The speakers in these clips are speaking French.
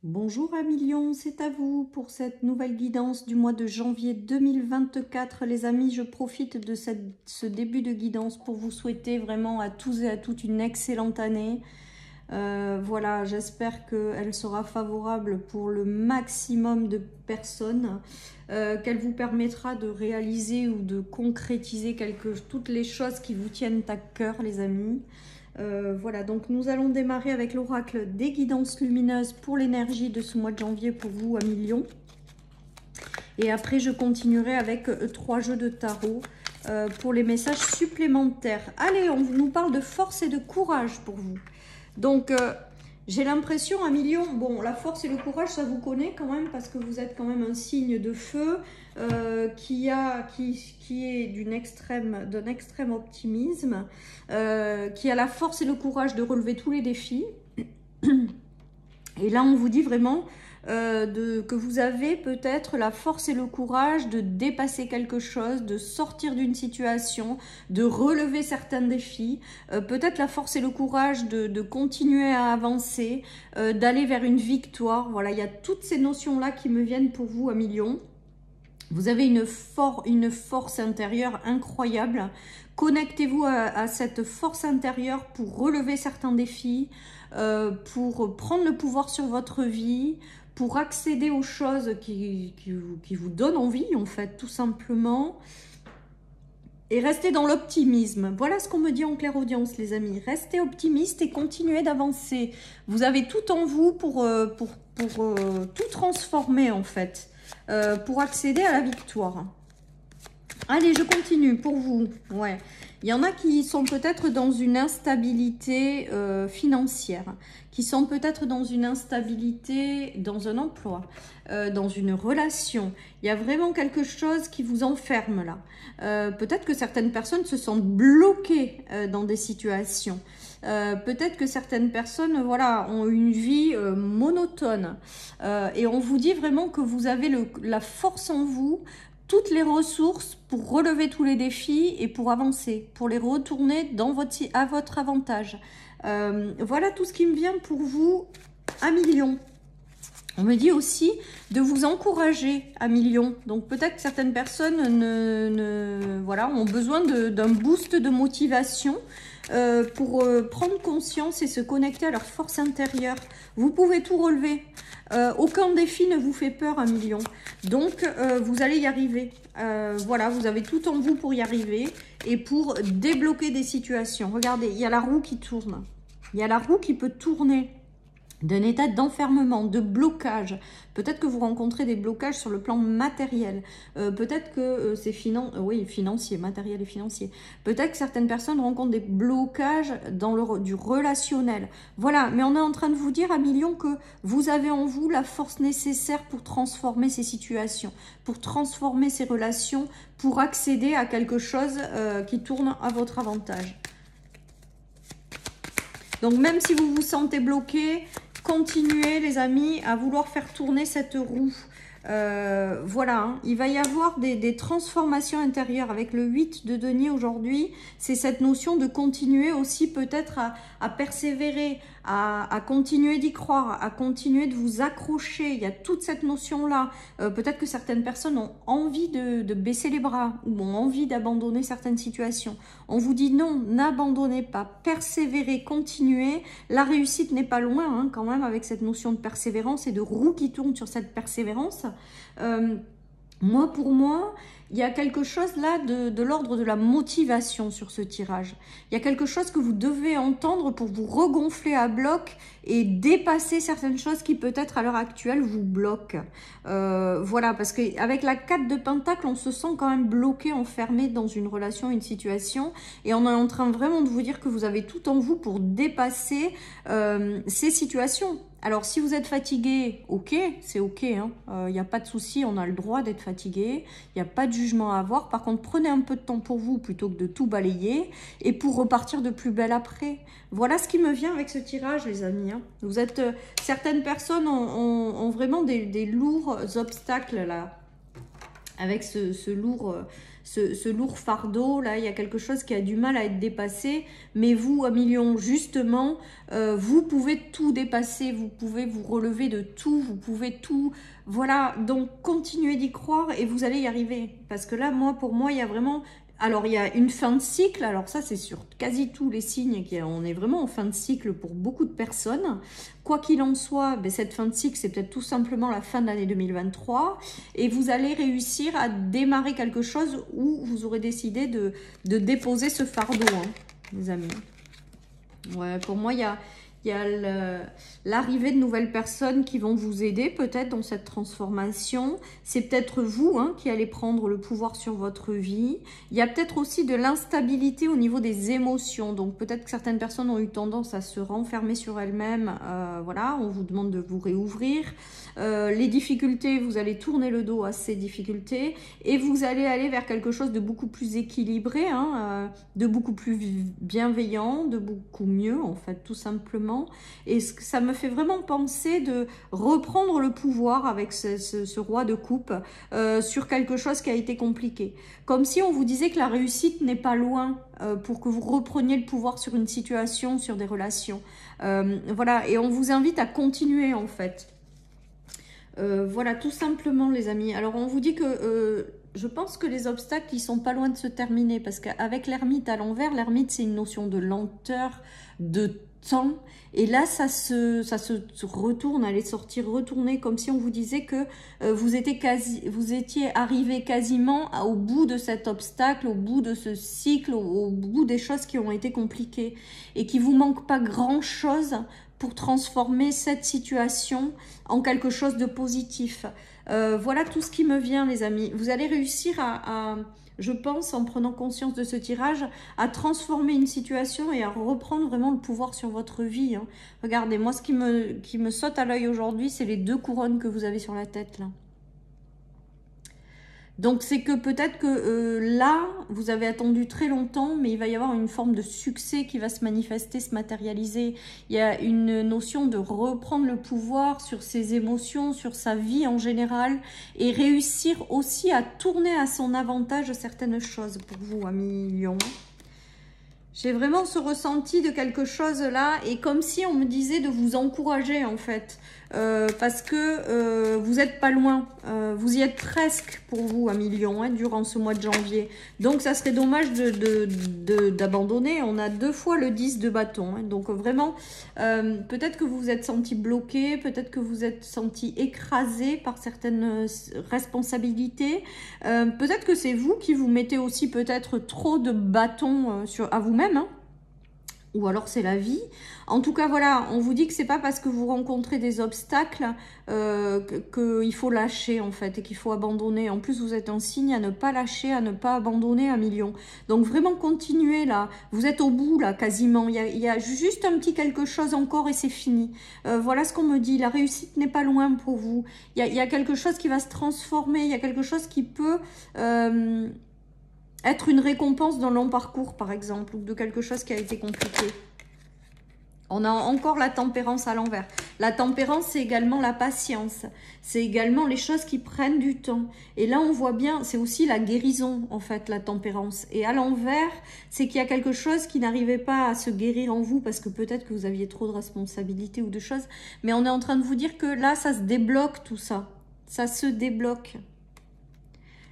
Bonjour amis lions, c'est à vous pour cette nouvelle guidance du mois de janvier 2024. Les amis, je profite de ce début de guidance pour vous souhaiter vraiment à tous et à toutes une excellente année. Voilà, j'espère qu'elle sera favorable pour le maximum de personnes, qu'elle vous permettra de réaliser ou de concrétiser toutes les choses qui vous tiennent à cœur, les amis. Voilà, donc nous allons démarrer avec l'oracle des guidances lumineuses pour l'énergie de ce mois de janvier pour vous, amis lions. Et après, je continuerai avec 3 jeux de tarot pour les messages supplémentaires. Allez, on nous parle de force et de courage pour vous. Donc, j'ai l'impression, amis lions, bon, la force et le courage, ça vous connaît quand même, parce que vous êtes quand même un signe de feu qui est d'un extrême optimisme, qui a la force et le courage de relever tous les défis. Et là, on vous dit vraiment que vous avez peut-être la force et le courage de dépasser quelque chose, de sortir d'une situation, de relever certains défis, peut-être la force et le courage de continuer à avancer, d'aller vers une victoire. Voilà, il y a toutes ces notions-là qui me viennent pour vous, amis lions. Vous avez une force intérieure incroyable. Connectez-vous à cette force intérieure pour relever certains défis, pour prendre le pouvoir sur votre vie, pour accéder aux choses qui vous donnent envie, en fait, tout simplement. Et restez dans l'optimisme. Voilà ce qu'on me dit en clairaudience, les amis. Restez optimiste et continuez d'avancer. Vous avez tout en vous pour tout transformer, en fait. Pour accéder à la victoire. Allez, je continue pour vous. Ouais. Il y en a qui sont peut-être dans une instabilité financière, qui sont peut-être dans une instabilité dans un emploi, dans une relation. Il y a vraiment quelque chose qui vous enferme là. Peut-être que certaines personnes se sentent bloquées dans des situations. Peut-être que certaines personnes, voilà, ont une vie monotone. Et on vous dit vraiment que vous avez la force en vous, toutes les ressources pour relever tous les défis et pour avancer, pour les retourner à votre avantage. Voilà tout ce qui me vient pour vous, amis lions. On me dit aussi de vous encourager, amis lions. Donc peut-être que certaines personnes voilà, ont besoin d'un boost de motivation pour prendre conscience et se connecter à leur force intérieure. Vous pouvez tout relever. Aucun défi ne vous fait peur, amis lions. Donc, vous allez y arriver. Voilà, vous avez tout en vous pour y arriver et pour débloquer des situations. Regardez, il y a la roue qui tourne. Il y a la roue qui peut tourner d'un état d'enfermement, de blocage. Peut-être que vous rencontrez des blocages sur le plan matériel. Peut-être que c'est financier, matériel et financier. Peut-être que certaines personnes rencontrent des blocages dans du relationnel. Voilà, mais on est en train de vous dire, amis lions, que vous avez en vous la force nécessaire pour transformer ces situations, pour transformer ces relations, pour accéder à quelque chose qui tourne à votre avantage. Donc même si vous vous sentez bloqué, continuez les amis à vouloir faire tourner cette roue. Voilà, hein. Il va y avoir des transformations intérieures avec le 8 de denier aujourd'hui. C'est cette notion de continuer aussi peut-être à persévérer, à continuer d'y croire, à continuer de vous accrocher. Il y a toute cette notion-là. Peut-être que certaines personnes ont envie de baisser les bras ou ont envie d'abandonner certaines situations. On vous dit non, n'abandonnez pas, persévérez, continuez. La réussite n'est pas loin hein, quand même avec cette notion de persévérance et de roue qui tourne sur cette persévérance. Pour moi, il y a quelque chose là de l'ordre de la motivation sur ce tirage. Il y a quelque chose que vous devez entendre pour vous regonfler à bloc et dépasser certaines choses qui peut-être à l'heure actuelle vous bloquent. Voilà, parce qu'avec la 4 de Pentacle, on se sent quand même bloqué, enfermé dans une relation, une situation. Et on est en train vraiment de vous dire que vous avez tout en vous pour dépasser ces situations. Alors, si vous êtes fatigué, ok, c'est ok, hein. Y a pas de souci, on a le droit d'être fatigué, il n'y a pas de jugement à avoir. Par contre, prenez un peu de temps pour vous plutôt que de tout balayer et pour repartir de plus belle après. Voilà ce qui me vient avec ce tirage, les amis. Hein. Vous êtes, certaines personnes ont vraiment des lourds obstacles là, avec ce lourd ce lourd fardeau. Là, il y a quelque chose qui a du mal à être dépassé. Mais vous, à million, justement, vous pouvez tout dépasser. Vous pouvez vous relever de tout. Vous pouvez tout... Voilà, donc continuez d'y croire et vous allez y arriver. Parce que là, pour moi, il y a vraiment... Alors, il y a une fin de cycle. Alors ça, c'est sur quasi tous les signes. On est vraiment en fin de cycle pour beaucoup de personnes. Quoi qu'il en soit, cette fin de cycle, c'est peut-être tout simplement la fin de l'année 2023. Et vous allez réussir à démarrer quelque chose où vous aurez décidé de déposer ce fardeau, hein, les amis. Ouais, pour moi, il y a l'arrivée de nouvelles personnes qui vont vous aider peut-être dans cette transformation. C'est peut-être vous, hein, qui allez prendre le pouvoir sur votre vie. Il y a peut-être aussi de l'instabilité au niveau des émotions. Donc peut-être que certaines personnes ont eu tendance à se renfermer sur elles-mêmes. Voilà, on vous demande de vous réouvrir. Les difficultés, vous allez tourner le dos à ces difficultés et vous allez aller vers quelque chose de beaucoup plus équilibré, hein, de beaucoup plus bienveillant, de beaucoup mieux en fait, tout simplement. Et ça me fait vraiment penser de reprendre le pouvoir avec ce roi de coupe sur quelque chose qui a été compliqué. Comme si on vous disait que la réussite n'est pas loin pour que vous repreniez le pouvoir sur une situation, sur des relations. Voilà, et on vous invite à continuer en fait. Voilà, tout simplement les amis. Alors on vous dit que je pense que les obstacles, ils sont pas loin de se terminer parce qu'avec l'ermite à l'envers, l'ermite c'est une notion de lenteur, de temps, et là ça se retourne, allez sortir retourner comme si on vous disait que vous étiez arrivé quasiment au bout de cet obstacle, au bout de ce cycle, au bout des choses qui ont été compliquées et qu'il vous manque pas grand chose pour transformer cette situation en quelque chose de positif. Voilà tout ce qui me vient les amis. Vous allez réussir je pense, en prenant conscience de ce tirage, à transformer une situation et à reprendre vraiment le pouvoir sur votre vie. Hein. Regardez, moi, ce qui me saute à l'œil aujourd'hui, c'est les 2 couronnes que vous avez sur la tête, là. Donc, c'est que peut-être que là, vous avez attendu très longtemps, mais il va y avoir une forme de succès qui va se manifester, se matérialiser. Il y a une notion de reprendre le pouvoir sur ses émotions, sur sa vie en général, et réussir aussi à tourner à son avantage certaines choses pour vous, amis Lion. J'ai vraiment ce ressenti de quelque chose là, et comme si on me disait de vous encourager en fait. Parce que vous n'êtes pas loin, vous y êtes presque pour vous, amis Lion, hein, durant ce mois de janvier. Donc ça serait dommage d'abandonner. On a 2 fois le 10 de bâton, hein. Donc vraiment, peut-être que vous vous êtes senti bloqué, peut-être que vous êtes senti écrasé par certaines responsabilités. Peut-être que c'est vous qui vous mettez aussi peut-être trop de bâtons à vous-même, hein. Ou alors c'est la vie. En tout cas, voilà, on vous dit que c'est pas parce que vous rencontrez des obstacles qu'il faut lâcher en fait et qu'il faut abandonner. En plus, vous êtes un signe à ne pas lâcher, à ne pas abandonner un million. Donc vraiment continuez là. Vous êtes au bout là, quasiment. Il y a juste un petit quelque chose encore et c'est fini. Voilà ce qu'on me dit. La réussite n'est pas loin pour vous. Il y a quelque chose qui va se transformer. Il y a quelque chose qui peut... être une récompense d'un long parcours, par exemple, ou de quelque chose qui a été compliqué. On a encore la tempérance à l'envers. La tempérance, c'est également la patience. C'est également les choses qui prennent du temps. Et là, on voit bien, c'est aussi la guérison, en fait, la tempérance. Et à l'envers, c'est qu'il y a quelque chose qui n'arrivait pas à se guérir en vous, parce que peut-être que vous aviez trop de responsabilités ou de choses. Mais on est en train de vous dire que là, ça se débloque, tout ça. Ça se débloque.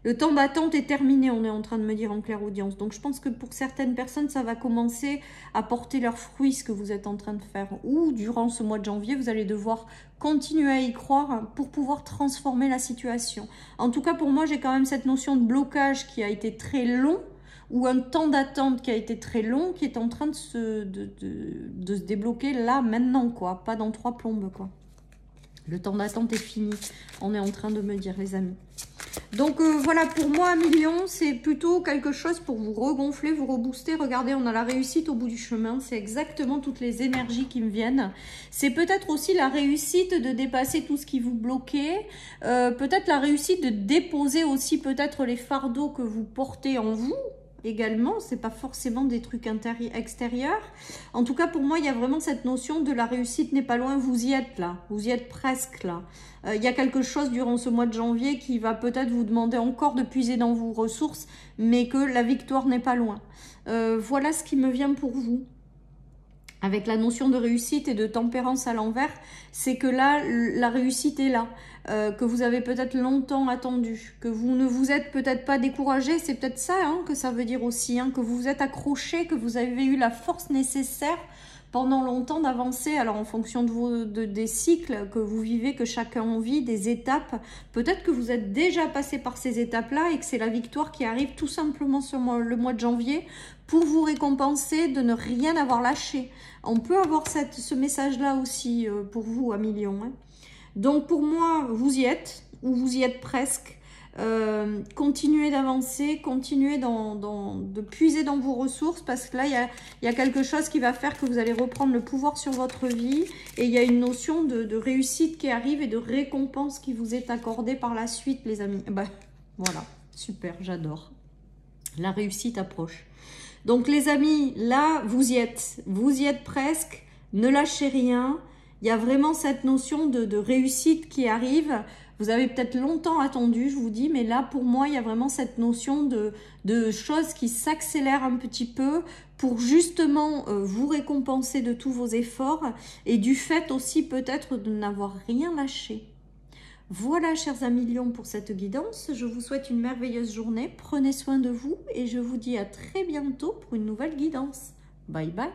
Le temps d'attente est terminé, on est en train de me dire en clairaudience. Donc, je pense que pour certaines personnes, ça va commencer à porter leurs fruits, ce que vous êtes en train de faire. Ou, durant ce mois de janvier, vous allez devoir continuer à y croire pour pouvoir transformer la situation. En tout cas, pour moi, j'ai quand même cette notion de blocage qui a été très long, ou un temps d'attente qui a été très long, qui est en train de se débloquer là, maintenant, quoi. Pas dans 3 plombes, quoi. Le temps d'attente est fini, on est en train de me dire, les amis. Donc voilà, pour moi, million, c'est plutôt quelque chose pour vous regonfler, vous rebooster. Regardez, on a la réussite au bout du chemin. C'est exactement toutes les énergies qui me viennent. C'est peut-être aussi la réussite de dépasser tout ce qui vous bloquait. Peut-être la réussite de déposer aussi peut-être les fardeaux que vous portez en vous. également. C'est pas forcément des trucs extérieurs. En tout cas, pour moi, il y a vraiment cette notion de la réussite n'est pas loin. Vous y êtes là. Vous y êtes presque là. Il y a quelque chose durant ce mois de janvier qui va peut-être vous demander encore de puiser dans vos ressources, mais que la victoire n'est pas loin. Voilà ce qui me vient pour vous. Avec la notion de réussite et de tempérance à l'envers, c'est que là, la réussite est là, que vous avez peut-être longtemps attendu, que vous ne vous êtes peut-être pas découragé, c'est peut-être ça hein, que ça veut dire aussi, hein, que vous vous êtes accroché, que vous avez eu la force nécessaire pendant longtemps d'avancer, alors en fonction des cycles que vous vivez, que chacun vit, des étapes, peut-être que vous êtes déjà passé par ces étapes-là et que c'est la victoire qui arrive tout simplement sur le mois de janvier pour vous récompenser de ne rien avoir lâché. On peut avoir ce message-là aussi pour vous à millions. Hein. Donc pour moi, vous y êtes, ou vous y êtes presque. Continuez d'avancer, continuez de puiser dans vos ressources parce que là, il y a quelque chose qui va faire que vous allez reprendre le pouvoir sur votre vie et il y a une notion de réussite qui arrive et de récompense qui vous est accordée par la suite, les amis. Ben, voilà, super, j'adore. La réussite approche. Donc les amis, là, vous y êtes presque, ne lâchez rien. Il y a vraiment cette notion de réussite qui arrive. Vous avez peut-être longtemps attendu, je vous dis, mais là, pour moi, il y a vraiment cette notion de choses qui s'accélèrent un petit peu pour justement vous récompenser de tous vos efforts et du fait aussi peut-être de n'avoir rien lâché. Voilà, chers amis lions, pour cette guidance. Je vous souhaite une merveilleuse journée. Prenez soin de vous et je vous dis à très bientôt pour une nouvelle guidance. Bye bye.